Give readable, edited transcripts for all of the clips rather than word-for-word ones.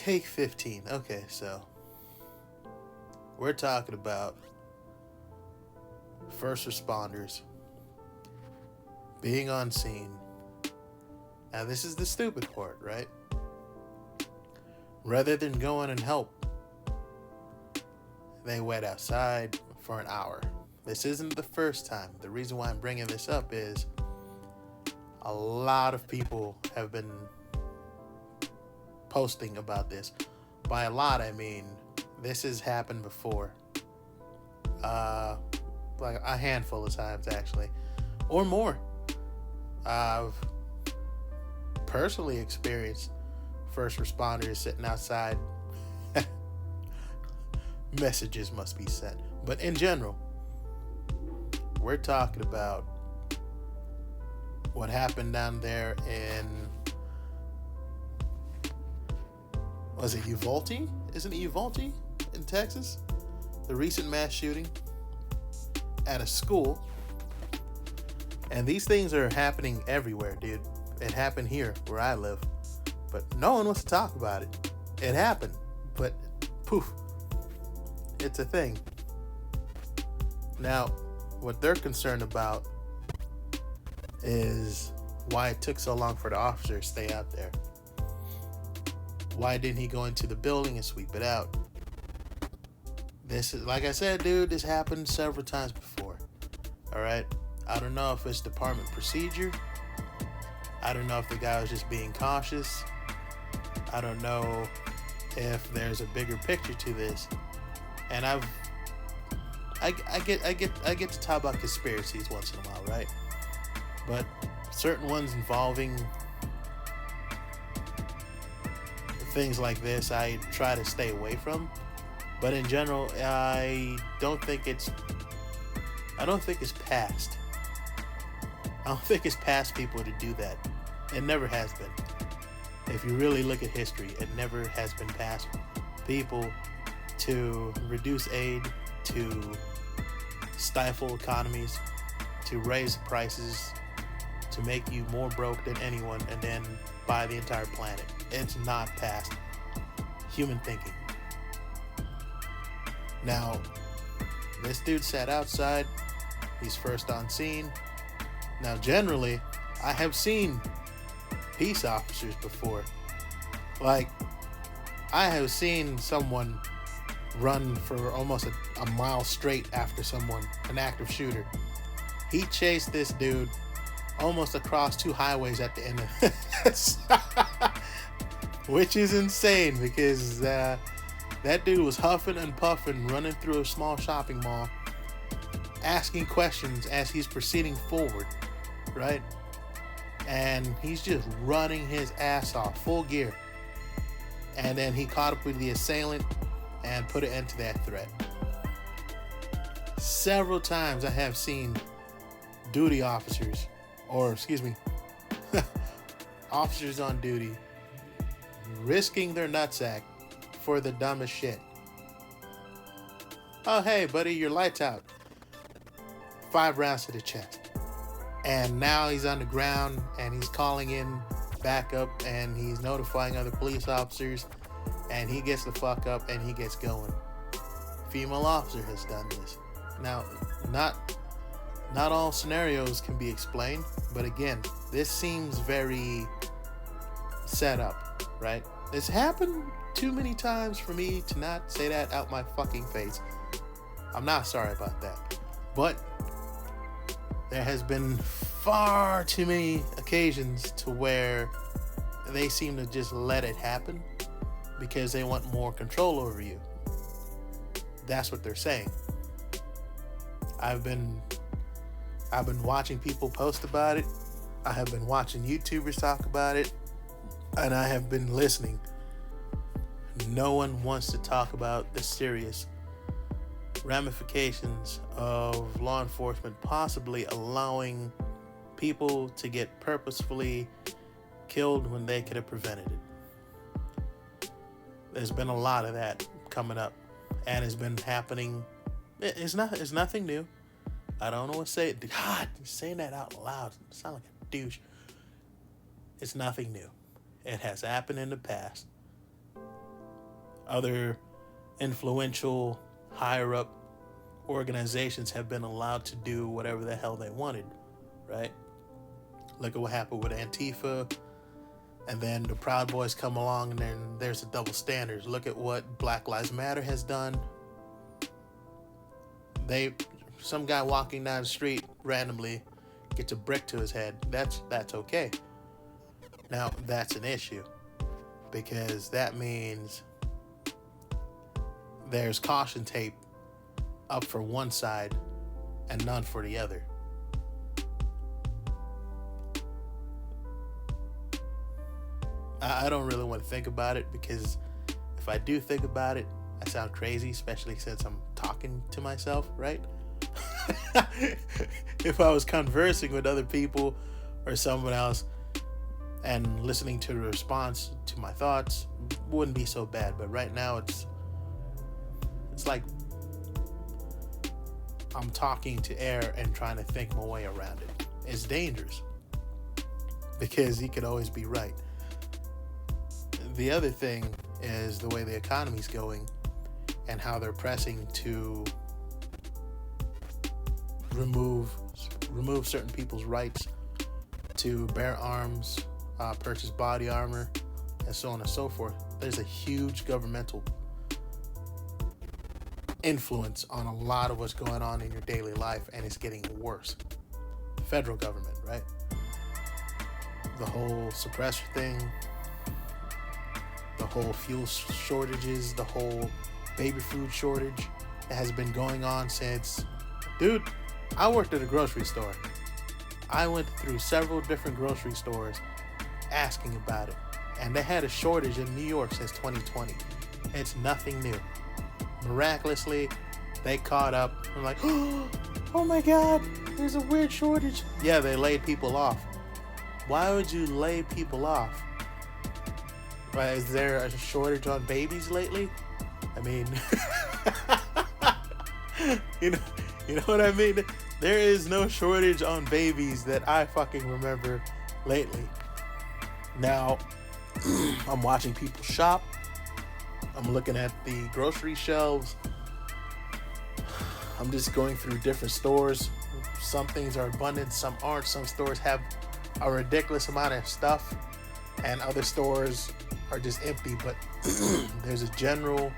Take 15. Okay, so we're talking about first responders being on scene. Now, this is the stupid part, right? Rather than go in and help, they wait outside for an hour. This isn't the first time. The reason why I'm bringing this up is a lot of people have been posting about this. By a lot, I mean this has happened before. Like a handful of times, actually, or more. I've personally experienced first responders sitting outside. Messages must be sent. But in general, we're talking about what happened down there in, was it Uvalde? Isn't it Uvalde in Texas? The recent mass shooting at a school. And these things are happening everywhere, dude. It happened here where I live, but no one wants to talk about it. It happened, but poof, it's a thing. Now, what they're concerned about is why it took so long for the officer to stay out there. Why didn't he go into the building and sweep it out? This is, like I said, dude, this happened several times before. All right? I don't know if it's department procedure. I don't know if the guy was just being cautious. I don't know if there's a bigger picture to this. And I get to talk about conspiracies once in a while, right? But certain ones involving things like this, I try to stay away from. But in general, I don't think it's past. I don't think it's past people to do that. It never has been. If you really look at history, it never has been past people to reduce aid, to stifle economies, to raise prices, to make you more broke than anyone, and then buy the entire planet. It's not past human thinking. Now, this dude sat outside. He's first on scene. Now, generally, I have seen peace officers before. Like, I have seen someone run for almost a mile straight after someone, an active shooter. He chased this dude almost across 2 highways at the end of this. Which is insane because that dude was huffing and puffing, running through a small shopping mall, asking questions as he's proceeding forward, right? And he's just running his ass off, full gear. And then he caught up with the assailant and put an end to that threat. Several times I have seen duty officers, officers on duty, risking their nutsack for the dumbest shit. Oh, hey, buddy, your light's out. 5 rounds to the chest. And now he's on the ground and he's calling in backup and he's notifying other police officers and he gets the fuck up and he gets going. Female officer has done this. Now, not all scenarios can be explained, but again, this seems very set up, right? This happened too many times for me to not say that out my fucking face. I'm not sorry about that. But there has been far too many occasions to where they seem to just let it happen because they want more control over you. That's what they're saying. I've been watching people post about it. I have been watching YouTubers talk about it. And I have been listening. No one wants to talk about the serious ramifications of law enforcement possibly allowing people to get purposefully killed when they could have prevented it. There's been a lot of that coming up, and it's been happening. It's nothing new. I don't know what to say. God, saying that out loud sound like a douche. It's nothing new. It has happened in the past. Other influential, higher up organizations have been allowed to do whatever the hell they wanted, right? Look at what happened with Antifa, and then the Proud Boys come along, and then there's a double standard. Look at what Black Lives Matter has done. Some guy walking down the street randomly gets a brick to his head. That's okay. Now that's an issue, because that means there's caution tape up for one side and none for the other. I don't really want to think about it, because if I do think about it, I sound crazy, especially since I'm talking to myself, right? If I was conversing with other people or someone else and listening to the response to my thoughts, wouldn't be so bad. But right now it's like I'm talking to air and trying to think my way around it. It's dangerous, because he could always be right. The other thing is the way the economy's going and how they're pressing to remove certain people's rights to bear arms, purchase body armor, and so on and so forth. There's a huge governmental influence on a lot of what's going on in your daily life, and it's getting worse. The federal government, right? The whole suppressor thing, the whole fuel shortages, the whole baby food shortage that has been going on since... Dude, I worked at a grocery store. I went through several different grocery stores asking about it, and they had a shortage in New York since 2020. It's nothing new. Miraculously, they caught up. I'm like, oh my God, there's a weird shortage. Yeah, they laid people off. Why would you lay people off? Right, is there a shortage on babies lately? I mean, you know what I mean? There is no shortage on babies that I fucking remember lately. Now, I'm watching people shop. I'm looking at the grocery shelves. I'm just going through different stores. Some things are abundant, some aren't. Some stores have a ridiculous amount of stuff, and other stores are just empty. But there's a general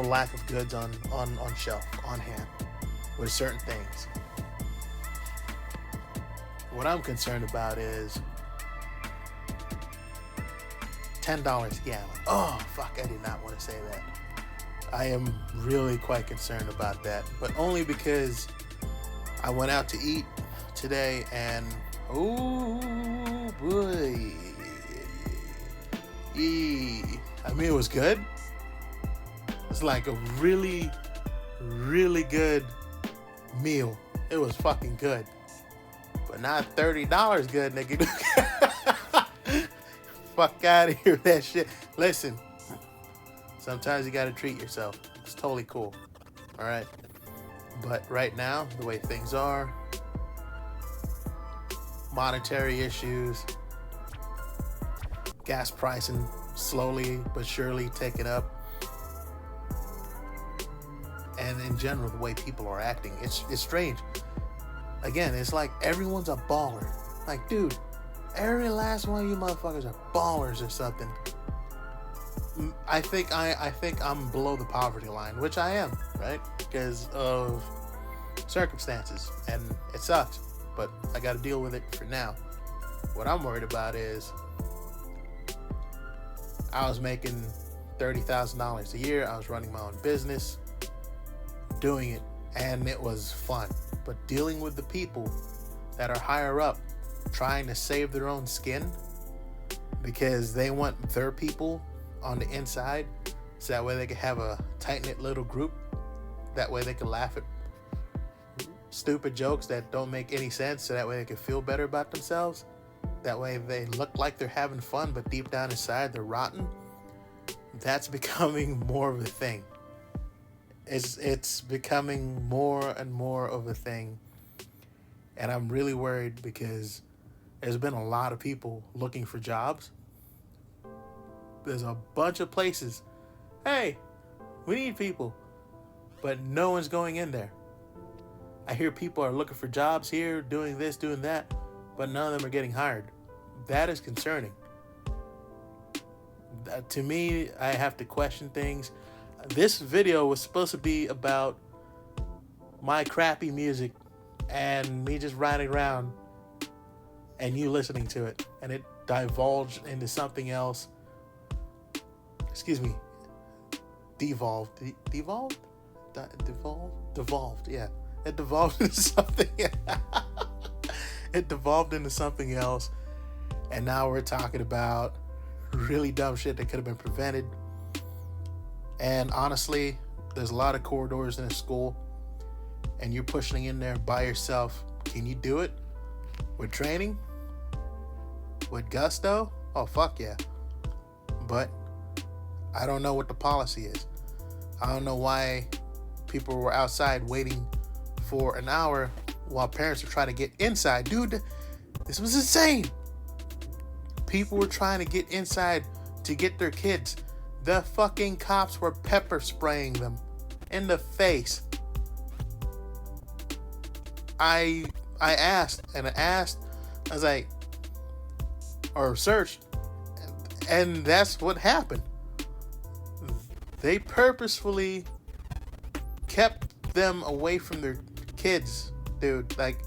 lack of goods on shelf, on hand, with certain things. What I'm concerned about is $10 a gallon. Oh, fuck, I did not want to say that. I am really quite concerned about that, but only because I went out to eat today, and oh boy, I mean, it was good. It's like a really, really good meal. It was fucking good, but not $30 good, nigga. Fuck out of here with that shit. Listen, sometimes you gotta treat yourself. It's totally cool. All right. But right now, the way things are, monetary issues, gas pricing slowly but surely taking up, and in general, the way people are acting, it's strange. Again, it's like everyone's a baller. Like, dude, every last one of you motherfuckers are ballers or something. I think I'm below the poverty line, which I am, right? Because of circumstances, and it sucks, but I got to deal with it for now. What I'm worried about is I was making $30,000 a year. I was running my own business, doing it, and it was fun. But dealing with the people that are higher up, trying to save their own skin because they want their people on the inside, so that way they can have a tight-knit little group. That way they can laugh at stupid jokes that don't make any sense, so that way they can feel better about themselves. That way they look like they're having fun, but deep down inside they're rotten. That's becoming more of a thing. It's becoming more and more of a thing, and I'm really worried because there's been a lot of people looking for jobs, there's a bunch of places. Hey, we need people, but no one's going in there. I hear people are looking for jobs here, doing this, doing that, but none of them are getting hired. That is concerning. To me, I have to question things. This video was supposed to be about my crappy music and me just riding around and you listening to it, and it divulged into something else. Excuse me. Devolved. Yeah. It devolved into something. It devolved into something else. And now we're talking about really dumb shit that could have been prevented. And honestly, there's a lot of corridors in a school, and you're pushing in there by yourself. Can you do it? With training? With gusto? Oh, fuck yeah. But I don't know what the policy is. I don't know why people were outside waiting for an hour while parents were trying to get inside. Dude, this was insane. People were trying to get inside to get their kids. The fucking cops were pepper spraying them in the face. I asked, I was like, or searched, and that's what happened. They purposefully kept them away from their kids, dude. Like,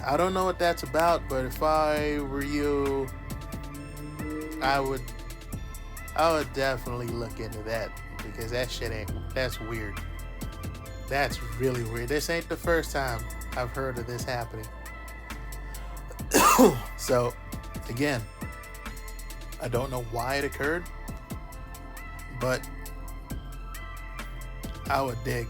I don't know what that's about, but if I were you, I would definitely look into that, because that shit that's weird. That's really weird. This ain't the first time I've heard of this happening. So, again, I don't know why it occurred, but I would dig